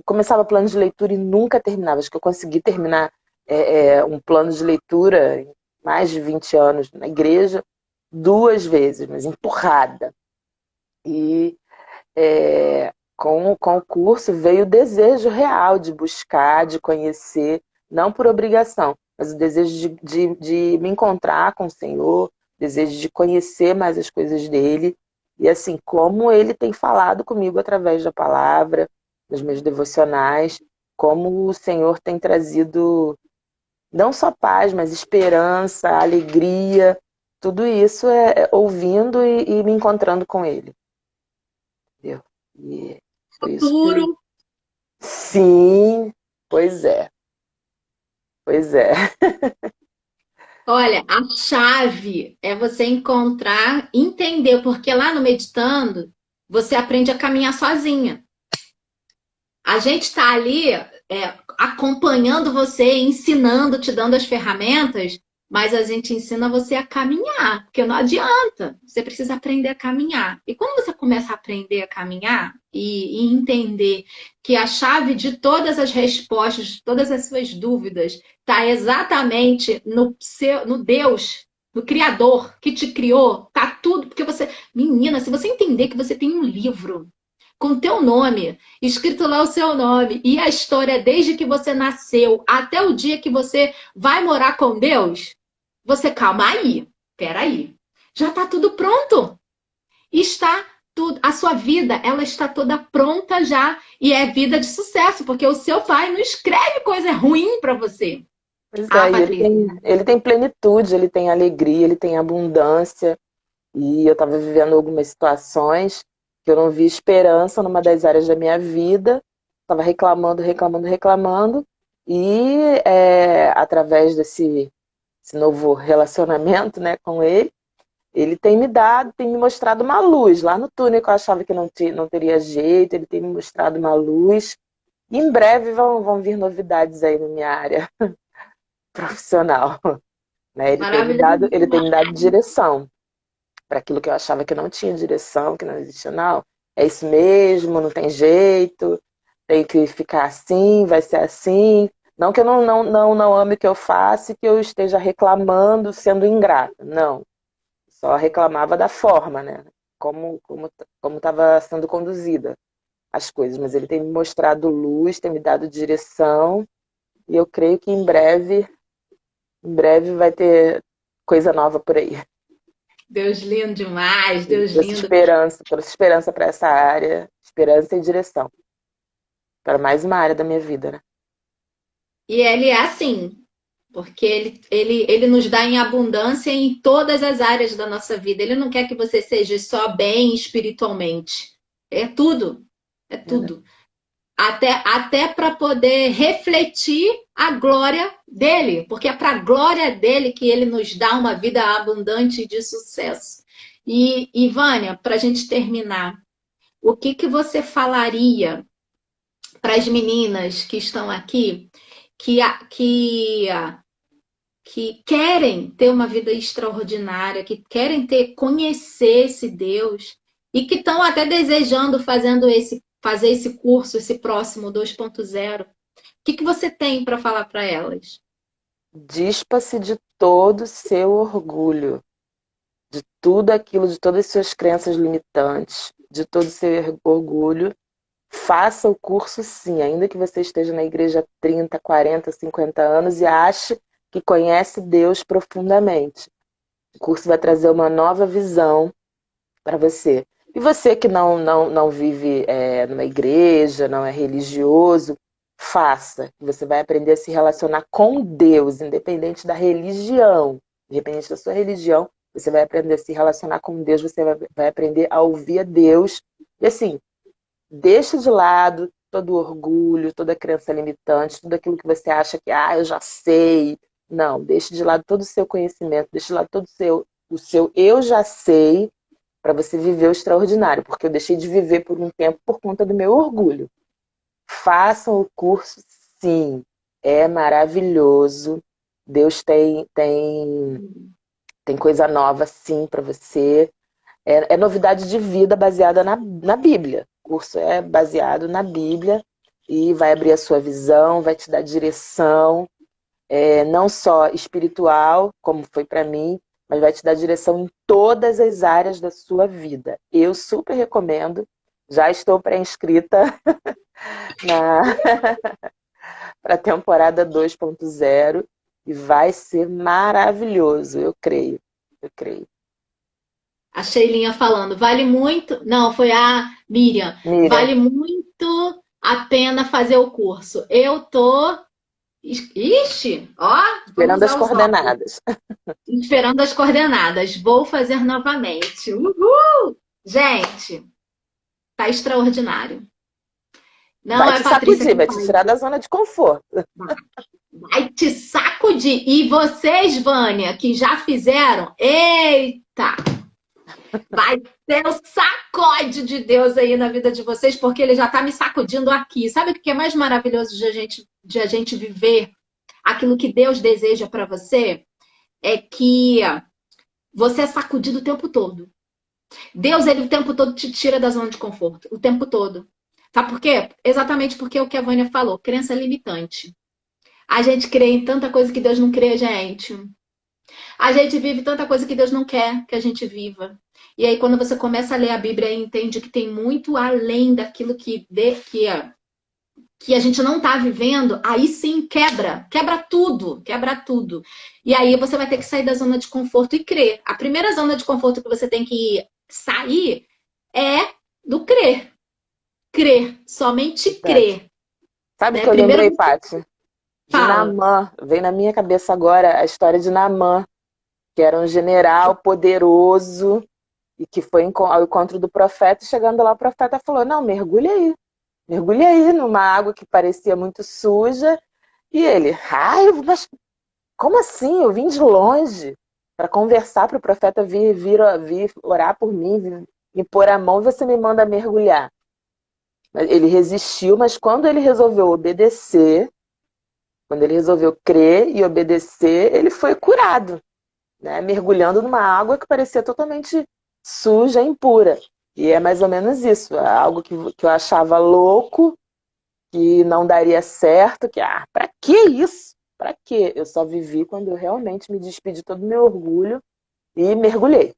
começava plano de leitura e nunca terminava. Acho que eu consegui terminar um plano de leitura em mais de 20 anos na igreja, 2 vezes, mas empurrada. E com o curso veio o desejo real de buscar, de conhecer, não por obrigação, mas o desejo de me encontrar com o Senhor, desejo de conhecer mais as coisas dele. E assim, como ele tem falado comigo através da palavra, dos meus devocionais, como o Senhor tem trazido não só paz, mas esperança, alegria, tudo isso é ouvindo e me encontrando com ele. Entendeu? E foi isso que. Futuro. Sim, pois é, pois é. Olha, a chave é você encontrar, entender, porque lá no Meditando, você aprende a caminhar sozinha. A gente está ali acompanhando você, ensinando, te dando as ferramentas, mas a gente ensina você a caminhar, porque não adianta. Você precisa aprender a caminhar. E quando você começa a aprender a caminhar e entender que a chave de todas as respostas, de todas as suas dúvidas, está exatamente no Deus, no Criador que te criou, tá tudo, porque você, menina, se você entender que você tem um livro com teu nome, escrito lá o seu nome, e a história desde que você nasceu até o dia que você vai morar com Deus, você calma aí, peraí, já está tudo pronto. Está tudo, a sua vida, ela está toda pronta já, e é vida de sucesso, porque o seu pai não escreve coisa ruim para você. Pois Ah, é, e Patrícia, ele tem plenitude, ele tem alegria, ele tem abundância. E eu estava vivendo algumas situações que eu não vi esperança numa das áreas da minha vida. Estava reclamando, reclamando, reclamando. E através desse novo relacionamento, né, com ele, ele tem me mostrado uma luz. Lá no túnel que eu achava que não teria jeito, ele tem me mostrado uma luz. E em breve vão vir novidades aí na minha área profissional. Né? maravilhoso. Ele tem me dado direção para aquilo que eu achava que não tinha direção, que não existia. Não, é isso mesmo, não tem jeito, tem que ficar assim, vai ser assim. Não que eu não ame o que eu faço e que eu esteja reclamando, sendo ingrata. Não. Só reclamava da forma, né? Como estava sendo conduzida as coisas. Mas ele tem me mostrado luz, tem me dado direção. E eu creio que em breve vai ter coisa nova por aí. Deus lindo demais, Deus lindo. Trouxe esperança para essa área, esperança e direção. Para mais uma área da minha vida, né? E ele é assim, porque ele nos dá em abundância em todas as áreas da nossa vida. Ele não quer que você seja só bem espiritualmente. É tudo. É tudo. Até para poder refletir a glória dele, porque é para a glória dele que ele nos dá uma vida abundante de sucesso. E Vânia, para a gente terminar, o que que você falaria para as meninas que estão aqui que, que querem ter uma vida extraordinária, que querem conhecer esse Deus e que estão até desejando fazer esse curso, esse próximo 2.0? O que que você tem para falar para elas? Dispa-se de todo o seu orgulho, de tudo aquilo, de todas as suas crenças limitantes, de todo o seu orgulho. Faça o curso sim, ainda que você esteja na igreja há 30, 40, 50 anos e ache que conhece Deus profundamente. O curso vai trazer uma nova visão para você. E você que não vive numa igreja, não é religioso, faça. Você vai aprender a se relacionar com Deus, independente da religião. Independente da sua religião, você vai aprender a se relacionar com Deus, você vai aprender a ouvir a Deus. E assim, deixa de lado todo o orgulho, toda a crença limitante, tudo aquilo que você acha que, eu já sei. Não, deixe de lado todo o seu conhecimento, deixe de lado todo o seu eu já sei, para você viver o extraordinário, porque eu deixei de viver por um tempo por conta do meu orgulho. Façam o curso, sim, é maravilhoso. Deus tem coisa nova, sim, para você. É novidade de vida baseada na Bíblia. O curso é baseado na Bíblia e vai abrir a sua visão, vai te dar direção, não só espiritual, como foi para mim, mas vai te dar direção em todas as áreas da sua vida. Eu super recomendo. Já estou pré-inscrita para a temporada 2.0 e vai ser maravilhoso, eu creio. Eu creio. A Sheilinha falando, vale muito. Não, foi a Miriam. Miriam, Vale muito a pena fazer o curso. Eu tô. Ixi, ó, vamos esperando as usar os novos. coordenadas. Esperando as coordenadas. Vou fazer novamente. Uhul! Gente, tá extraordinário. Não Vai é te Patrícia sacudir, que vai te faz. tirar da zona de conforto. Vai te sacudir. E vocês, Vânia, que já fizeram, eita! Vai ter o sacode de Deus aí na vida de vocês, porque ele já tá me sacudindo aqui. Sabe o que é mais maravilhoso de a gente viver aquilo que Deus deseja para você? É que você é sacudido o tempo todo. Deus, ele o tempo todo te tira da zona de conforto. O tempo todo. Sabe por quê? Exatamente porque é o que a Vânia falou. Crença limitante. A gente crê em tanta coisa que Deus não crê, gente. A gente vive tanta coisa que Deus não quer que a gente viva. E aí, quando você começa a ler a Bíblia e entende que tem muito além daquilo que a gente não está vivendo, aí sim quebra tudo, quebra tudo. E aí você vai ter que sair da zona de conforto e crer. A primeira zona de conforto que você tem que sair é do crer. Crer, somente Verdade. crer. Sabe o Né? que eu Primeiro lembrei, você Paty? De fala. Naamã. Vem na minha cabeça agora a história de Naamã, que era um general poderoso e que foi ao encontro do profeta. E chegando lá, o profeta falou: não, mergulhe aí numa água que parecia muito suja. E ele, mas como assim? Eu vim de longe para conversar, para o profeta vir orar por mim, me pôr a mão e você me manda mergulhar. Ele resistiu, mas quando ele resolveu obedecer, quando ele resolveu crer e obedecer, ele foi curado, né? Mergulhando numa água que parecia totalmente suja, impura. E é mais ou menos isso, é algo que eu achava louco, que não daria certo, pra que isso? Pra quê? Eu só vivi quando eu realmente me despedi de todo o meu orgulho e mergulhei.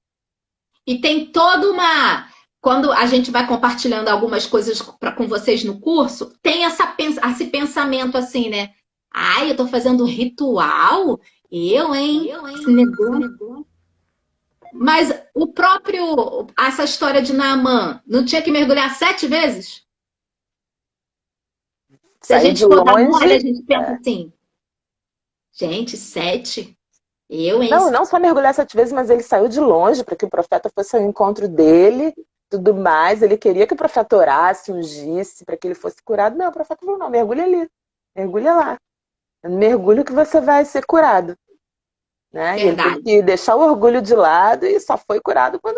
E tem toda uma. Quando a gente vai compartilhando algumas coisas com vocês no curso, tem esse pensamento assim, né? Ai, eu tô fazendo ritual? Eu, hein? Esse negócio. Mas o próprio. Essa história de Naamã, não tinha que mergulhar 7 vezes? Se a Saiu gente de for dar mole, a longe. gente pensa assim, gente, 7? Eu, hein? Não só mergulhar 7 vezes, mas ele saiu de longe para que o profeta fosse ao encontro dele, tudo mais. Ele queria que o profeta orasse, ungisse, para que ele fosse curado. Não, o profeta falou: não, mergulha ali, mergulha lá. Mergulho que você vai ser curado. Né? E ele teve Verdade. que deixar o orgulho de lado e só foi curado quando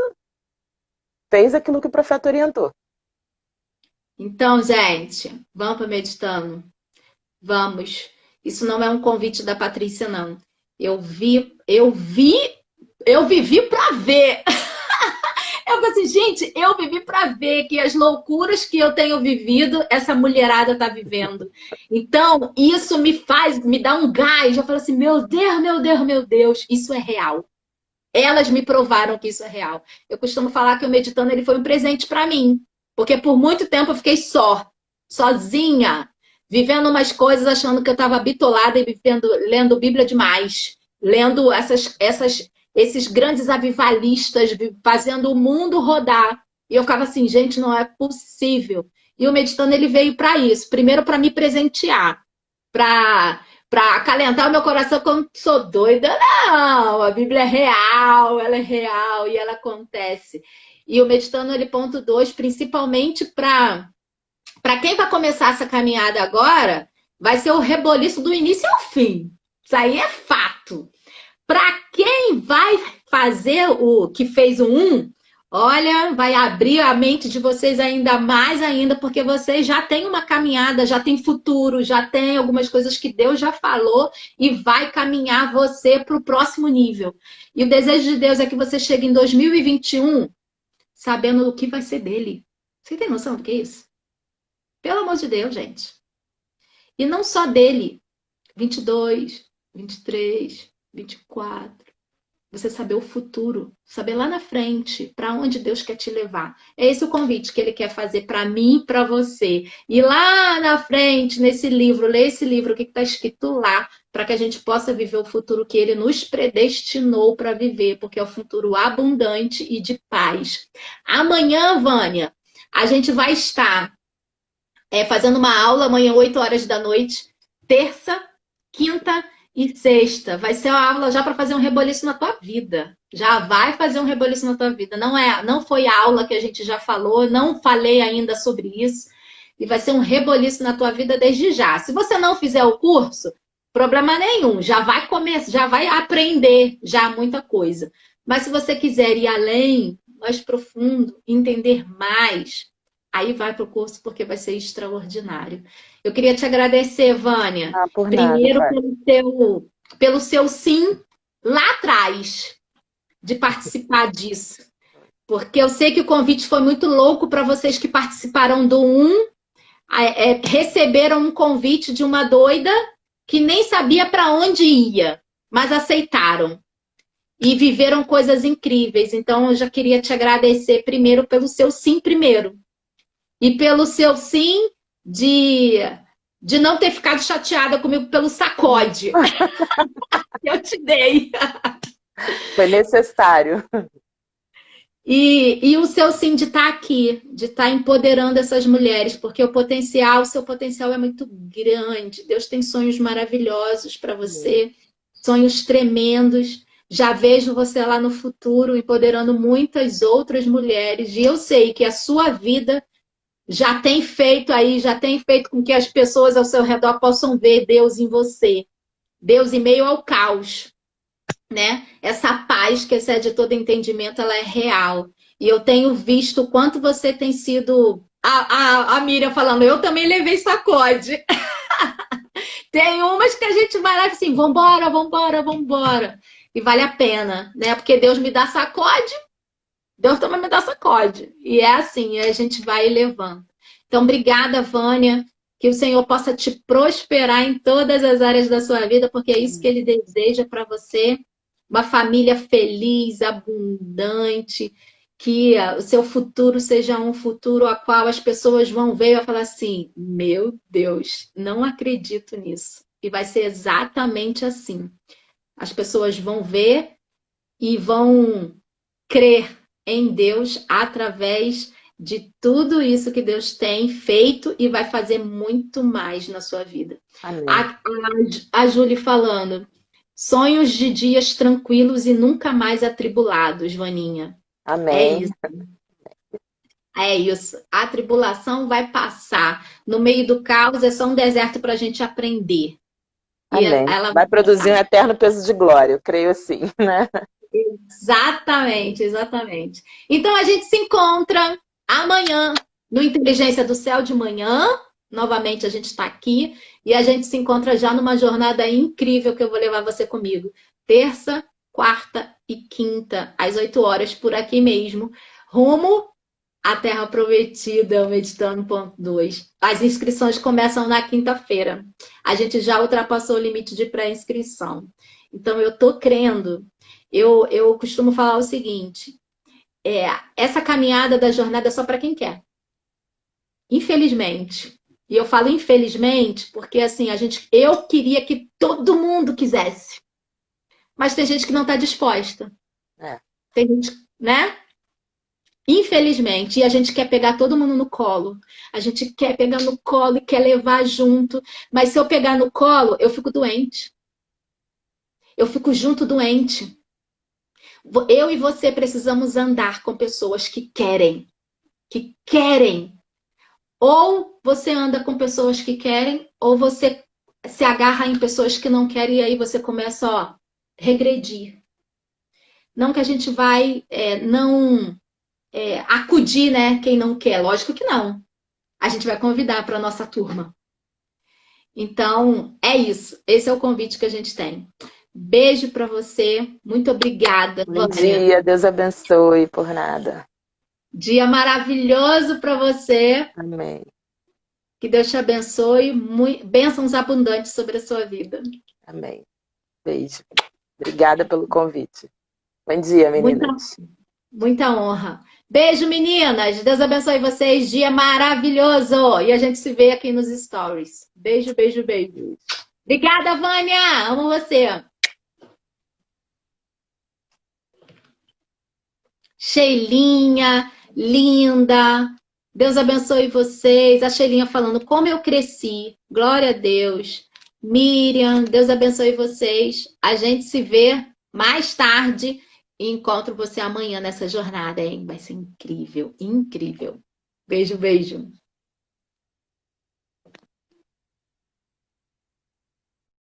fez aquilo que o profeta orientou. Então, gente, vamos para meditando. Vamos. Isso não é um convite da Patrícia, não. Eu vivi para ver. Eu falei assim, gente, eu vivi para ver que as loucuras que eu tenho vivido, essa mulherada tá vivendo. Então, isso me dá um gás. Eu falo assim, meu Deus, meu Deus, meu Deus, isso é real. Elas me provaram que isso é real. Eu costumo falar que o Meditando ele foi um presente para mim, porque por muito tempo eu fiquei sozinha, vivendo umas coisas, achando que eu estava bitolada e lendo Bíblia demais, lendo esses grandes avivalistas, fazendo o mundo rodar. E eu ficava assim, gente, não é possível. E o Meditando ele veio para isso. Primeiro para me presentear, para acalentar o meu coração quando sou doida. Não, a Bíblia ela é real e ela acontece. E o Meditando ele ponto 2, principalmente para quem vai começar essa caminhada agora, vai ser o reboliço do início ao fim. Isso aí é fato. Para quem vai fazer o que fez o 1, olha, vai abrir a mente de vocês ainda mais ainda, porque vocês já têm uma caminhada, já tem futuro, já tem algumas coisas que Deus já falou e vai caminhar você para o próximo nível. E o desejo de Deus é que você chegue em 2021 sabendo o que vai ser dele. Você tem noção do que é isso? Pelo amor de Deus, gente. E não só dele. 22, 23, 24. Você saber o futuro, saber lá na frente para onde Deus quer te levar. É esse o convite que Ele quer fazer para mim e para você. E lá na frente, nesse livro, ler esse livro, o que está escrito lá, para que a gente possa viver o futuro que Ele nos predestinou para viver, porque é o futuro abundante e de paz. Amanhã, Vânia, a gente vai estar fazendo uma aula, amanhã, 8 horas da noite, terça, quinta e sexta. Vai ser uma aula já para fazer um reboliço na tua vida. Já vai fazer um reboliço na tua vida. Não foi a aula que a gente já falou, não falei ainda sobre isso. E vai ser um reboliço na tua vida desde já. Se você não fizer o curso, problema nenhum. Já vai começar, já vai aprender já muita coisa. Mas se você quiser ir além, mais profundo, entender mais, aí vai para o curso porque vai ser extraordinário. Eu queria te agradecer, Vânia. Por Primeiro nada, pelo seu sim lá atrás de participar disso. Porque eu sei que o convite foi muito louco para vocês que participaram do 1. Receberam um convite de uma doida que nem sabia para onde ia, mas aceitaram. E viveram coisas incríveis. Então, eu já queria te agradecer primeiro pelo seu sim primeiro. E pelo seu sim de não ter ficado chateada comigo pelo sacode que eu te dei. foi necessário. E o seu sim de estar aqui, de estar empoderando essas mulheres, porque o seu potencial é muito grande. Deus tem sonhos maravilhosos para você, sonhos tremendos. Já vejo você lá no futuro empoderando muitas outras mulheres. E eu sei que a sua vida já tem feito com que as pessoas ao seu redor possam ver Deus em você. Deus em meio ao caos, né? Essa paz que excede todo entendimento, ela é real. E eu tenho visto o quanto você tem sido... A Miriam falando, eu também levei sacode. Tem umas que a gente vai lá e assim, vambora, vambora, vambora. E vale a pena, né? Porque Deus me dá sacode, Deus também me dá sacode. E é assim, a gente vai levando. Então, obrigada, Vânia. Que o Senhor possa te prosperar em todas as áreas da sua vida, porque é isso que Ele deseja para você. Uma família feliz, abundante. Que o seu futuro seja um futuro a qual as pessoas vão ver e vão falar assim, meu Deus, não acredito nisso. E vai ser exatamente assim. As pessoas vão ver e vão crer em Deus através de tudo isso que Deus tem feito e vai fazer muito mais na sua vida. Amém. A Júlia falando, sonhos de dias tranquilos e nunca mais atribulados, Vaninha. Amém. É isso. A tribulação vai passar. No meio do caos é só um deserto para a gente aprender. Amém. E ela vai produzir um eterno peso de glória, eu creio assim, né? Exatamente, exatamente. Então a gente se encontra amanhã no Inteligência do Céu de manhã. Novamente a gente está aqui e a gente se encontra já numa jornada incrível que eu vou levar você comigo. Terça, quarta e quinta, às 8 horas, por aqui mesmo, rumo à Terra Prometida, Meditando ponto 2. As inscrições começam na quinta-feira. A gente já ultrapassou o limite de pré-inscrição. Então eu tô crendo. Eu costumo falar o seguinte: essa caminhada da jornada é só para quem quer. Infelizmente. E eu falo infelizmente porque assim, eu queria que todo mundo quisesse. Mas tem gente que não está disposta. É. Tem gente, né? Infelizmente, e a gente quer pegar todo mundo no colo. A gente quer pegar no colo e quer levar junto. Mas se eu pegar no colo, eu fico doente. Eu fico junto doente. Eu e você precisamos andar com pessoas que querem. Que querem. Ou você anda com pessoas que querem, ou você se agarra em pessoas que não querem e aí você começa a regredir. Não que a gente vai não acudir, né, quem não quer. Lógico que não. A gente vai convidar para a nossa turma. Então, é isso. Esse é o convite que a gente tem. Beijo para você. Muito obrigada, Bom Vânia. dia, Deus abençoe por nada. Dia maravilhoso para você. Amém. Que Deus te abençoe. Bênçãos abundantes sobre a sua vida. Amém. Beijo. Obrigada pelo convite. Bom dia, Muita, meninas. muita honra. Beijo, meninas. Deus abençoe vocês. Dia maravilhoso. E a gente se vê aqui nos stories. Beijo, beijo, beijo. Obrigada, Vânia. Amo você. Sheilinha, linda. Deus abençoe vocês. A Sheilinha falando como eu cresci. Glória a Deus. Miriam, Deus abençoe vocês. A gente se vê mais tarde e encontro você amanhã nessa jornada, hein? Vai ser incrível, incrível. Beijo, beijo.